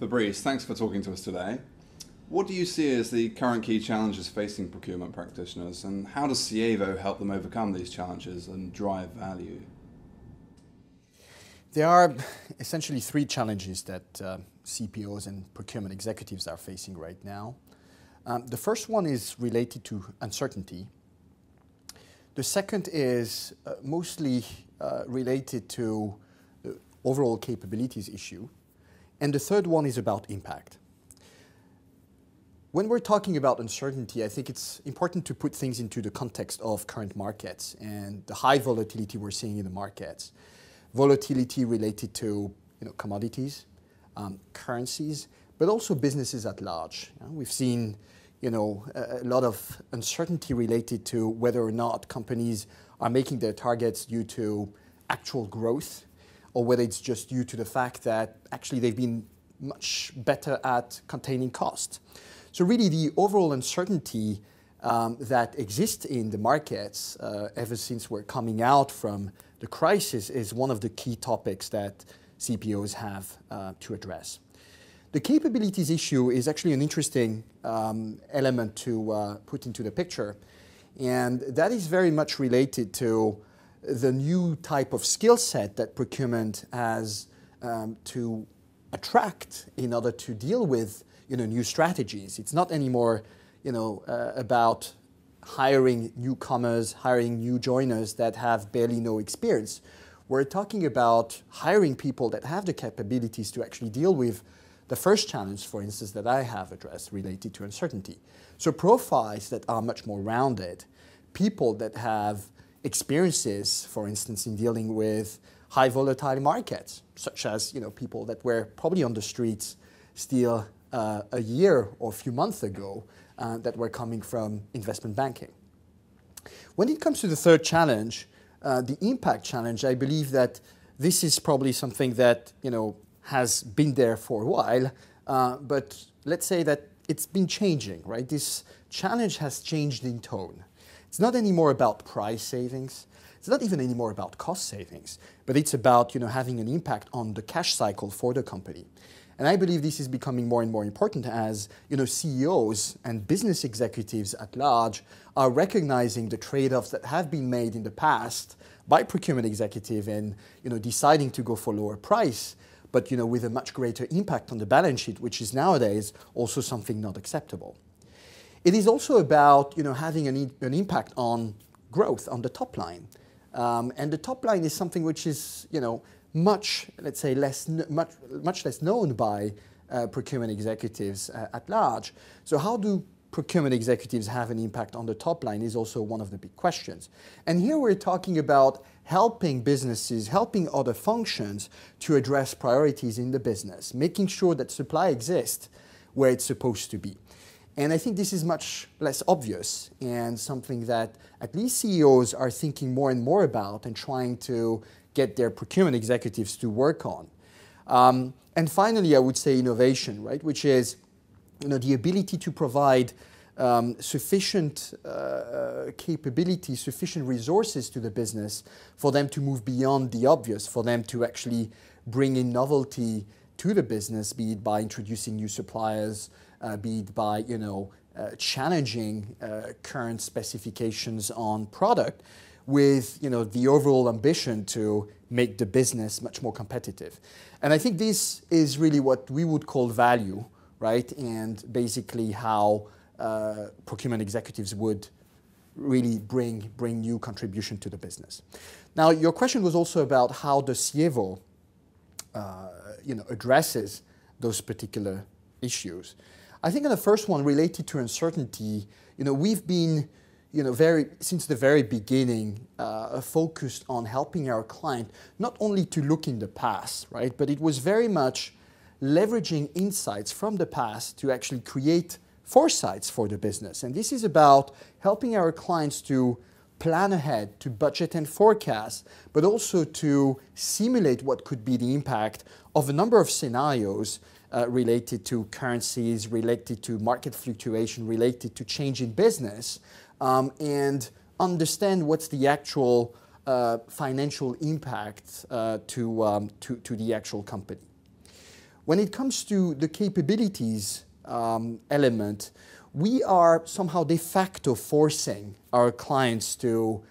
Fabrice, thanks for talking to us today. What do you see as the current key challenges facing procurement practitioners, and how does Sievo help them overcome these challenges and drive value? There are essentially three challenges that CPOs and procurement executives are facing right now. The first one is related to uncertainty. The second is mostly related to the overall capabilities issue. And the third one is about impact. When we're talking about uncertainty, I think it's important to put things into the context of current markets and the high volatility we're seeing in the markets. Volatility related to commodities, currencies, but also businesses at large. We've seen a lot of uncertainty related to whether or not companies are making their targets due to actual growth, or whether it's just due to the fact that actually they've been much better at containing cost. So really the overall uncertainty that exists in the markets ever since we're coming out from the crisis is one of the key topics that CPOs have to address. The capabilities issue is actually an interesting element to put into the picture, and that is very much related to the new type of skill set that procurement has to attract in order to deal with new strategies. It's not anymore about hiring newcomers, hiring new joiners that have barely no experience. We're talking about hiring people that have the capabilities to actually deal with the first challenge, for instance, that I have addressed related to uncertainty. So profiles that are much more rounded, people that have experiences, for instance, in dealing with high volatile markets, such as people that were probably on the streets still a year or a few months ago that were coming from investment banking. When it comes to the third challenge, the impact challenge, I believe that this is probably something that has been there for a while, but let's say that it's been changing, right? This challenge has changed in tone. It's not anymore about price savings. It's not even anymore about cost savings, but it's about having an impact on the cash cycle for the company. And I believe this is becoming more and more important as CEOs and business executives at large are recognizing the trade-offs that have been made in the past by procurement executive and deciding to go for lower price, but with a much greater impact on the balance sheet, which is nowadays also something not acceptable. It is also about having an impact on growth on the top line, and the top line is something which is much less known by procurement executives at large. So how do procurement executives have an impact on the top line is also one of the big questions. And here we're talking about helping businesses, helping other functions to address priorities in the business, making sure that supply exists where it's supposed to be. And I think this is much less obvious and something that at least CEOs are thinking more and more about and trying to get their procurement executives to work on. And finally, I would say innovation, right? Which is the ability to provide sufficient capability, sufficient resources to the business for them to move beyond the obvious, for them to actually bring in novelty to the business, be it by introducing new suppliers, be it by challenging current specifications on product, with the overall ambition to make the business much more competitive. And I think this is really what we would call value, right? And basically how procurement executives would really bring new contribution to the business. Now, your question was also about how the Sievo addresses those particular issues. I think in the first one related to uncertainty, we've been since the very beginning, focused on helping our client not only to look in the past, right, but it was very much leveraging insights from the past to actually create foresights for the business. And this is about helping our clients to plan ahead, to budget and forecast, but also to simulate what could be the impact of a number of scenarios related to currencies, related to market fluctuation, related to change in business, and understand what's the actual financial impact to the actual company. When it comes to the capabilities element, we are somehow de facto forcing our clients to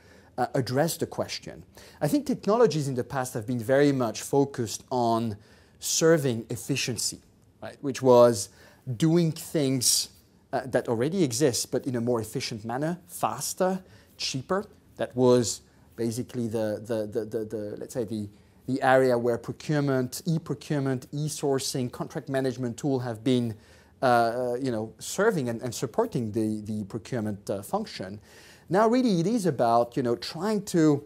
address the question. I think technologies in the past have been very much focused on serving efficiency, right? Which was doing things that already exist, but in a more efficient manner, faster, cheaper. That was basically let's say the area where procurement, e-procurement, e-sourcing, contract management tool have been serving and supporting the procurement function. Now really it is about trying to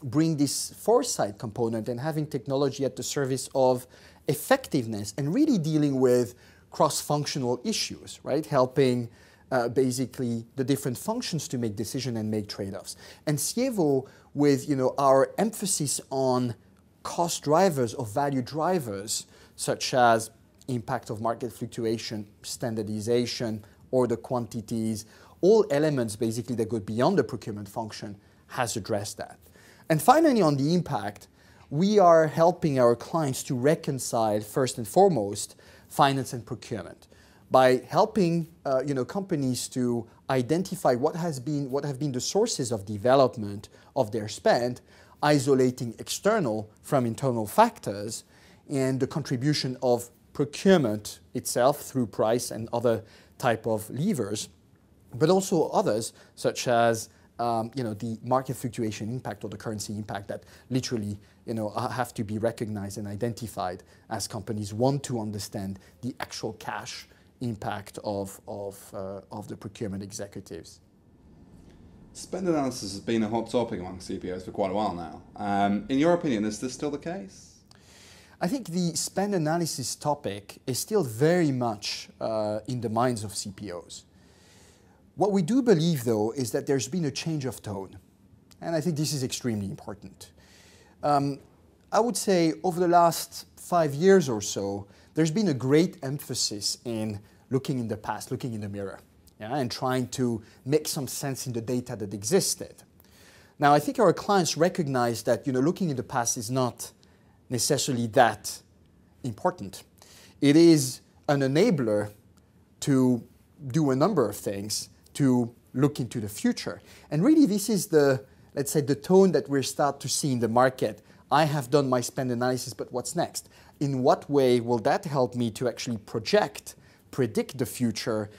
bring this foresight component and having technology at the service of effectiveness and really dealing with cross-functional issues, right? Helping basically the different functions to make decisions and make trade-offs. And Sievo, with our emphasis on cost drivers or value drivers, such as impact of market fluctuation, standardization, order quantities, all elements basically that go beyond the procurement function, has addressed that. And finally, on the impact, we are helping our clients to reconcile, first and foremost, finance and procurement by helping companies to identify what have been the sources of development of their spend, isolating external from internal factors, and the contribution of procurement itself through price and other type of levers, but also others such as the market fluctuation impact or the currency impact that literally have to be recognized and identified as companies want to understand the actual cash impact of the procurement executives. Spend analysis has been a hot topic among CPOs for quite a while now. In your opinion, is this still the case? I think the spend analysis topic is still very much in the minds of CPOs. What we do believe, though, is that there's been a change of tone. And I think this is extremely important. I would say over the last 5 years or so, there's been a great emphasis in looking in the past, looking in the mirror, and trying to make some sense in the data that existed. Now, I think our clients recognize that looking in the past is not necessarily that important. It is an enabler to do a number of things to look into the future. And really this is let's say, the tone that we start to see in the market. I have done my spend analysis, but what's next? In what way will that help me to actually predict the future,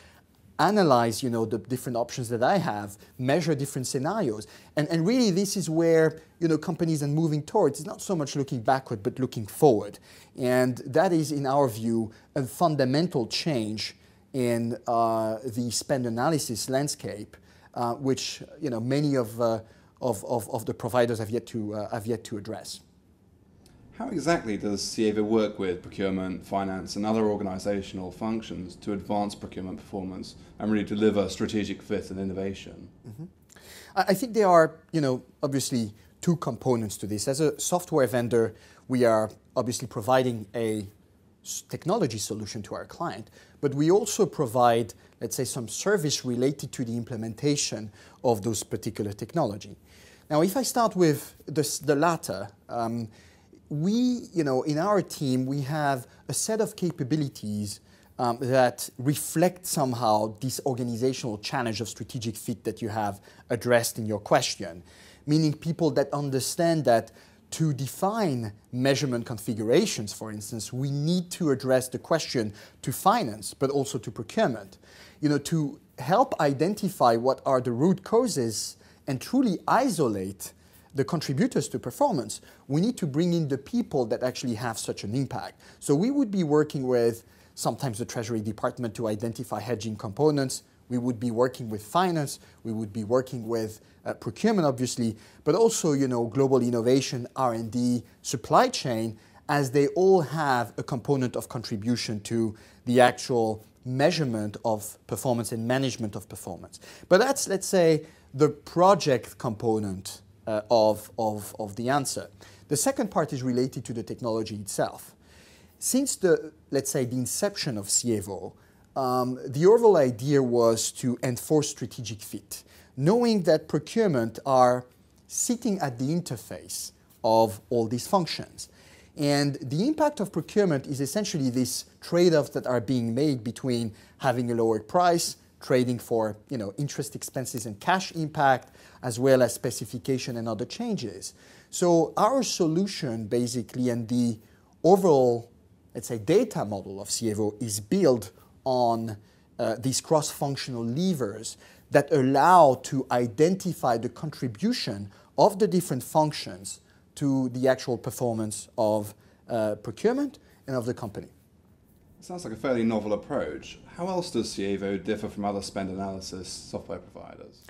analyze the different options that I have, measure different scenarios? And really this is where companies are moving towards. It's not so much looking backward, but looking forward. And that is, in our view, a fundamental change in the spend analysis landscape, which many of the providers have yet to address. How exactly does Sievo work with procurement, finance, and other organizational functions to advance procurement performance and really deliver strategic fit and innovation? Mm-hmm. I think there are, obviously two components to this. As a software vendor, we are obviously providing a technology solution to our client, but we also provide, let's say, some service related to the implementation of those particular technology. Now, if I start with the latter, we, in our team, we have a set of capabilities that reflect somehow this organizational challenge of strategic fit that you have addressed in your question, meaning people that understand that to define measurement configurations, for instance, we need to address the question to finance, but also to procurement. To help identify what are the root causes and truly isolate the contributors to performance, we need to bring in the people that actually have such an impact. So we would be working with sometimes the Treasury Department to identify hedging components. We would be working with finance. We would be working with procurement, obviously, but also, global innovation, R&D, supply chain, as they all have a component of contribution to the actual measurement of performance and management of performance. But that's, let's say, the project component of the answer. The second part is related to the technology itself. Since let's say, the inception of Sievo, the overall idea was to enforce strategic fit, knowing that procurement are sitting at the interface of all these functions. And the impact of procurement is essentially these trade-offs that are being made between having a lower price, trading for interest expenses and cash impact, as well as specification and other changes. So our solution basically, and the overall, let's say, data model of Sievo is built on these cross-functional levers that allow to identify the contribution of the different functions to the actual performance of procurement and of the company. Sounds like a fairly novel approach. How else does Sievo differ from other spend analysis software providers?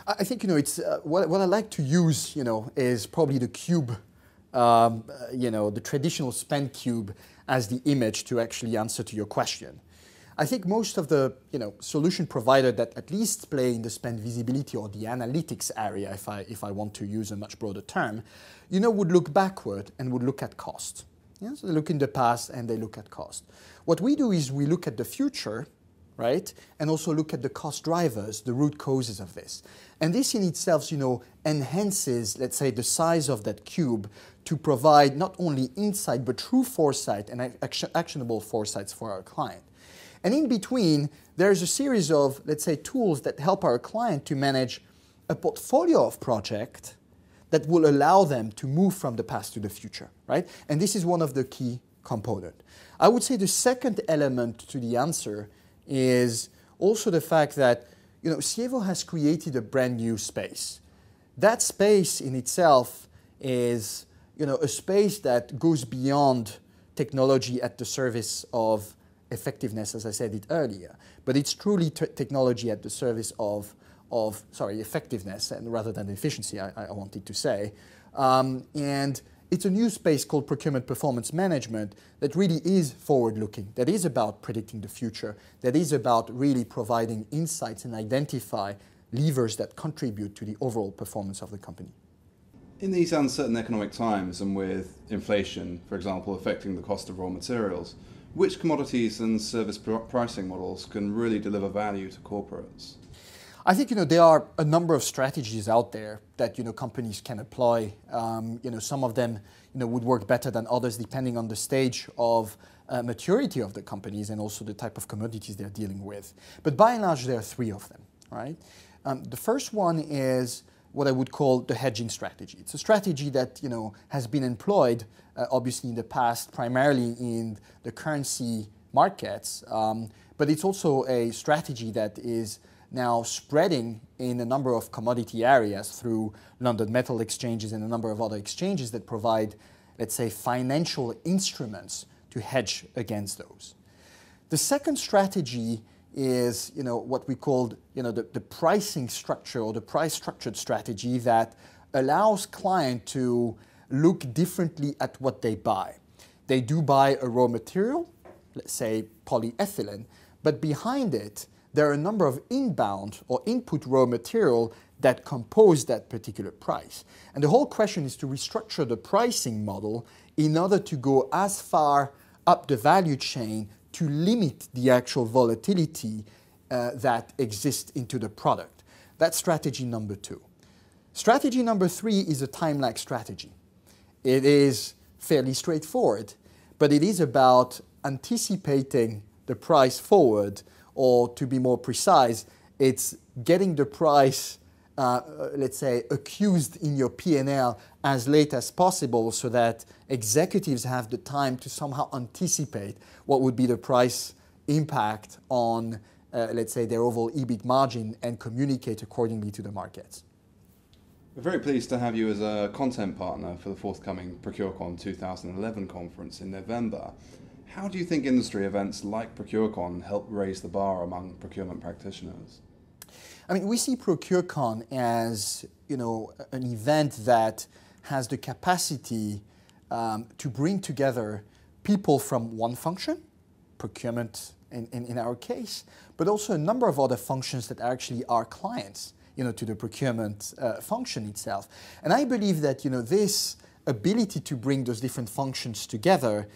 I think it's what I like to use is probably the cube, the traditional spend cube as the image to actually answer to your question. I think most of the solution provider that at least play in the spend visibility or the analytics area, if I want to use a much broader term, would look backward and would look at cost. Yeah? So they look in the past and they look at cost. What we do is we look at the future, right, and also look at the cost drivers, the root causes of this. And this in itself, enhances, let's say, the size of that cube to provide not only insight, but true foresight and actionable foresights for our client. And in between, there's a series of, let's say, tools that help our client to manage a portfolio of projects that will allow them to move from the past to the future, right? And this is one of the key components. I would say the second element to the answer is also the fact that Sievo has created a brand new space. That space in itself is a space that goes beyond technology at the service of effectiveness, as I said it earlier, but it's truly technology at the service of effectiveness, and rather than efficiency, I wanted to say. And it's a new space called Procurement Performance Management that really is forward-looking, that is about predicting the future, that is about really providing insights and identify levers that contribute to the overall performance of the company. In these uncertain economic times and with inflation, for example, affecting the cost of raw materials, which commodities and service pricing models can really deliver value to corporates? I think there are a number of strategies out there that companies can apply. Some of them would work better than others depending on the stage of maturity of the companies and also the type of commodities they're dealing with. But by and large, there are three of them, right? The first one is what I would call the hedging strategy. It's a strategy that has been employed obviously in the past, primarily in the currency markets, but it's also a strategy that is now spreading in a number of commodity areas through London metal exchanges and a number of other exchanges that provide, let's say, financial instruments to hedge against those. The second strategy is what we call the pricing structure or the price structured strategy that allows clients to look differently at what they buy. They do buy a raw material, let's say polyethylene, but behind it there are a number of inbound or input raw material that compose that particular price. And the whole question is to restructure the pricing model in order to go as far up the value chain to limit the actual volatility that exists into the product. That's strategy number two. Strategy number three is a time lag strategy. It is fairly straightforward, but it is about anticipating the price forward, or to be more precise, it's getting the price, let's say, accused in your P&L as late as possible so that executives have the time to somehow anticipate what would be the price impact on, let's say, their overall EBIT margin and communicate accordingly to the markets. We're very pleased to have you as a content partner for the forthcoming ProcureCon 2011 conference in November. How do you think industry events like ProcureCon help raise the bar among procurement practitioners? I mean, we see ProcureCon as an event that has the capacity to bring together people from one function, procurement in our case, but also a number of other functions that are actually our clients, to the procurement function itself. And I believe that this ability to bring those different functions together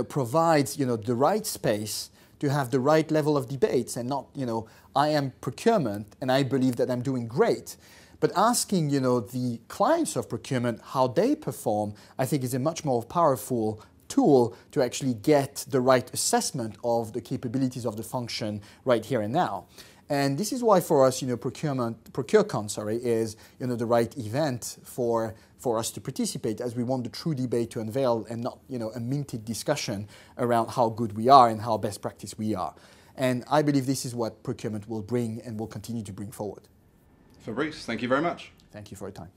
provides, the right space to have the right level of debates and not, I am procurement and I believe that I'm doing great. But asking, the clients of procurement how they perform, I think is a much more powerful tool to actually get the right assessment of the capabilities of the function right here and now. And this is why for us, ProcureCon, is the right event for us to participate, as we want the true debate to unveil and not a minted discussion around how good we are and how best practice we are. And I believe this is what procurement will bring and will continue to bring forward. Fabrice, thank you very much. Thank you for your time.